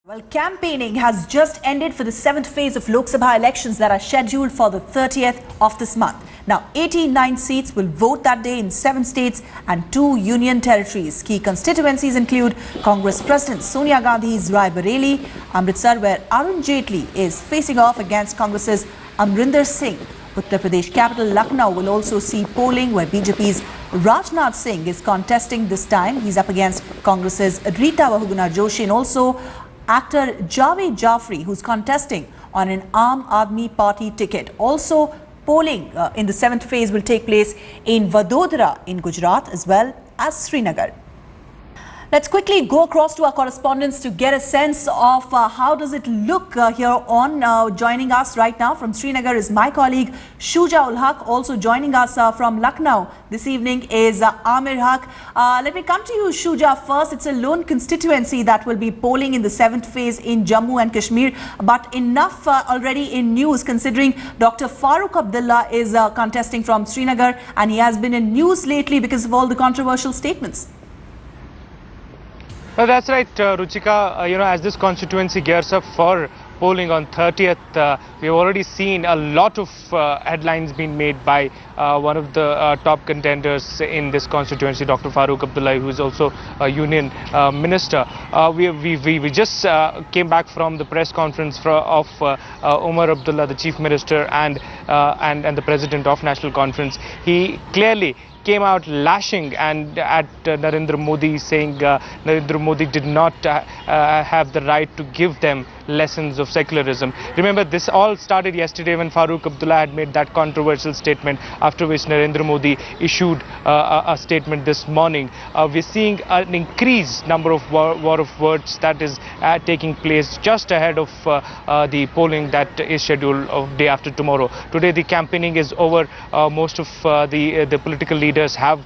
Well, campaigning has just ended for the 7th phase of Lok Sabha elections that are scheduled for the 30th of this month. Now, 89 seats will vote that day in 7 states and 2 union territories. Key constituencies include Congress President Sonia Gandhi's Raebareli, Amritsar, where Arun Jaitley is facing off against Congress's Amrinder Singh. Uttar Pradesh capital Lucknow will also see polling where BJP's Rajnath Singh is contesting this time. He's up against Congress's Rita Bahuguna Joshi and also actor Javed Jafri, who's contesting on an Aam Aadmi Party ticket. Also, polling in the 7th phase will take place in Vadodara in Gujarat as well as Srinagar. Let's quickly go across to our correspondents to get a sense of how does it look here on. Joining us right now from Srinagar is my colleague Shuja ul Haq. Also joining us from Lucknow this evening is Amir Haq. Let me come to you, Shuja, first. It's a lone constituency that will be polling in the 7th phase in Jammu and Kashmir. But enough already in news, considering Dr. Farooq Abdullah is contesting from Srinagar, and he has been in news lately because of all the controversial statements. No, that's right, Ruchika. As this constituency gears up for polling on 30th, we've already seen a lot of headlines being made by one of the top contenders in this constituency, Dr. Farooq Abdullah, who is also a union minister. We just came back from the press conference of Omar Abdullah, the chief minister, and the president of National Conference. He clearly came out lashing and at Narendra Modi, saying Narendra Modi did not have the right to give them lessons of secularism. Remember, this all started yesterday when Farooq Abdullah had made that controversial statement, after which Narendra Modi issued a statement this morning. We're seeing an increased number of war of words that is taking place just ahead of the polling that is scheduled of day after tomorrow. Today the campaigning is over. Most of the political leaders have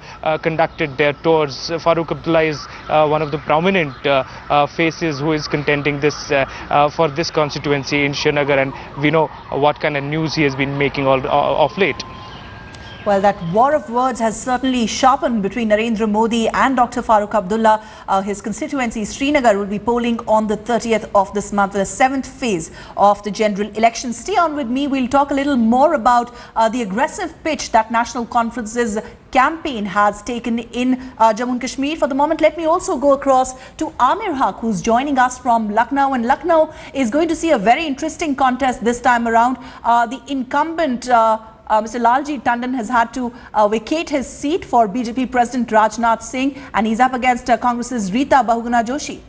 conducted their tours. Farooq Abdullah is one of the prominent faces who is contending this for this constituency in Srinagar, and we know what kind of news he has been making of late. Well, that war of words has certainly sharpened between Narendra Modi and Dr. Farooq Abdullah. His constituency, Srinagar, will be polling on the 30th of this month, the 7th phase of the general election. Stay on with me. We'll talk a little more about the aggressive pitch that National Conference's campaign has taken in Jammu and Kashmir. For the moment, let me also go across to Amir Haq, who's joining us from Lucknow. And Lucknow is going to see a very interesting contest this time around. The incumbent Mr. Lalji Tandon has had to vacate his seat for BJP President Rajnath Singh, and he's up against Congress's Rita Bahuguna Joshi.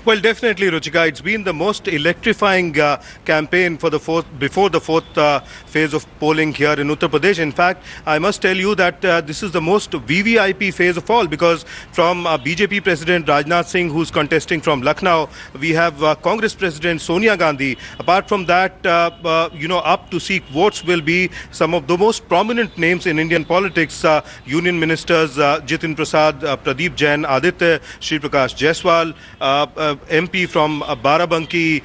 Well, definitely, Ruchika. It's been the most electrifying campaign for before the fourth phase of polling here in Uttar Pradesh. In fact, I must tell you that this is the most VVIP phase of all, because from BJP President Rajnath Singh, who's contesting from Lucknow, we have Congress President Sonia Gandhi. Apart from that, up to seek votes will be some of the most prominent names in Indian politics. Union ministers Jitin Prasad, Pradeep Jain, Aditya Shri Prakash Jaiswal, MP from Barabanki,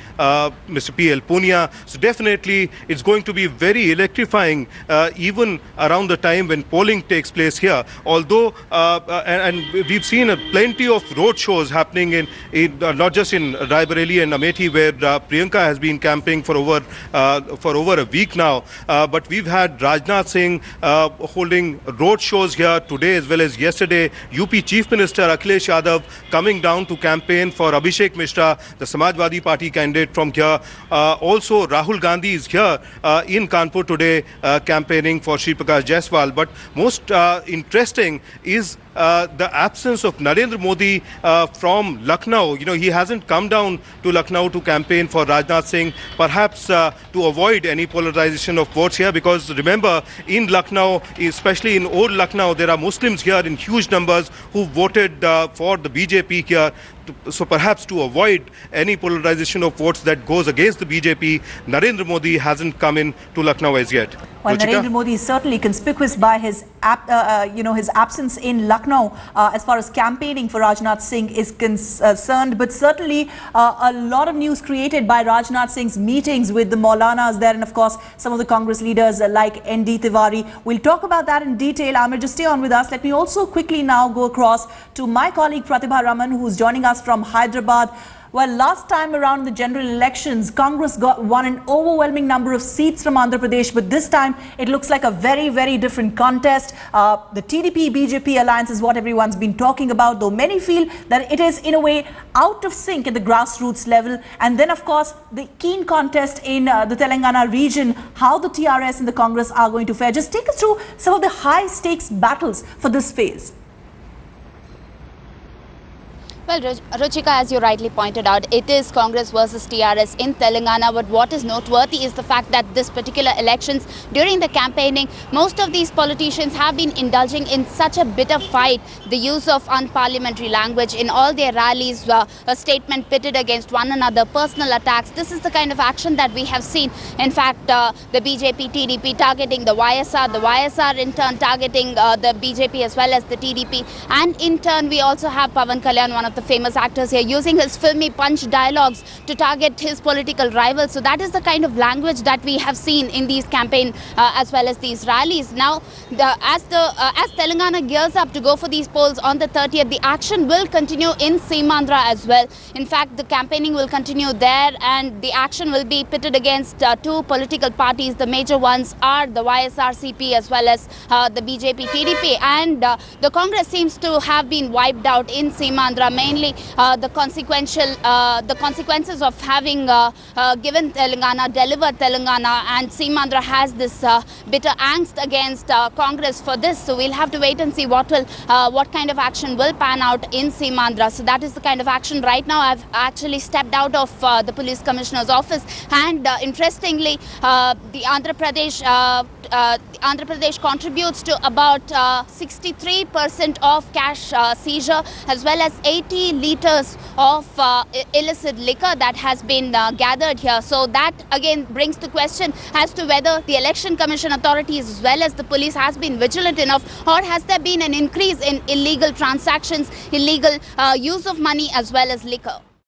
Mr. P.L. Punia. So definitely it's going to be very electrifying even around the time when polling takes place here. Although, and we've seen plenty of road shows happening in not just in Raebareli and Amethi, where Priyanka has been campaigning for over a week now. But we've had Rajnath Singh holding road shows here today as well as yesterday. UP Chief Minister Akhilesh Yadav coming down to campaign for Abhishek Mishra, the Samajwadi Party candidate from here. Also, Rahul Gandhi is here in Kanpur today campaigning for Shri Prakash Jaiswal. But most interesting is the absence of Narendra Modi from Lucknow. He hasn't come down to Lucknow to campaign for Rajnath Singh, perhaps to avoid any polarization of votes here, because remember, in Lucknow, especially in old Lucknow, there are Muslims here in huge numbers who voted for the BJP here. So perhaps to avoid any polarization of votes that goes against the BJP, Narendra Modi hasn't come in to Lucknow as yet. Well, Narendra Modi is certainly conspicuous by his absence in Lucknow. Lucknow as far as campaigning for Rajnath Singh is concerned. But certainly a lot of news created by Rajnath Singh's meetings with the Maulanas there, and of course some of the Congress leaders like N.D. Tiwari. We'll talk about that in detail. Amir, just stay on with us. Let me also quickly now go across to my colleague Pratibha Raman, who's joining us from Hyderabad. Well, last time around the general elections, Congress won an overwhelming number of seats from Andhra Pradesh, but this time it looks like a very, very different contest. The TDP-BJP alliance is what everyone's been talking about, though many feel that it is in a way out of sync at the grassroots level. And then, of course, the keen contest in the Telangana region, how the TRS and the Congress are going to fare. Just take us through some of the high-stakes battles for this phase. Well, Ruchika, as you rightly pointed out, it is Congress versus TRS in Telangana. But what is noteworthy is the fact that this particular elections, during the campaigning, most of these politicians have been indulging in such a bitter fight. The use of unparliamentary language in all their rallies, a statement pitted against one another, personal attacks. This is the kind of action that we have seen. In fact, the BJP, TDP targeting the YSR in turn targeting the BJP as well as the TDP. And in turn, we also have Pawan Kalyan, one of the famous actors here, using his filmy punch dialogues to target his political rivals. So that is the kind of language that we have seen in these campaign as well as these rallies. Now, as Telangana gears up to go for these polls on the 30th, the action will continue in Seemandhra as well. In fact, the campaigning will continue there, and the action will be pitted against two political parties. The major ones are the YSRCP as well as the BJP, TDP, and the Congress seems to have been wiped out in Seemandhra. Mainly the consequences of having given Telangana, delivered Telangana, and Seemandhra has this bitter angst against Congress for this. So we'll have to wait and see what kind of action will pan out in Seemandhra. So that is the kind of action right now. I've actually stepped out of the police commissioner's office, and interestingly, the Andhra Pradesh contributes to about 63% of cash seizure, as well as 80 liters of illicit liquor that has been gathered here. So that again brings the question as to whether the Election Commission authorities as well as the police has been vigilant enough, or has there been an increase in illegal transactions, illegal use of money as well as liquor.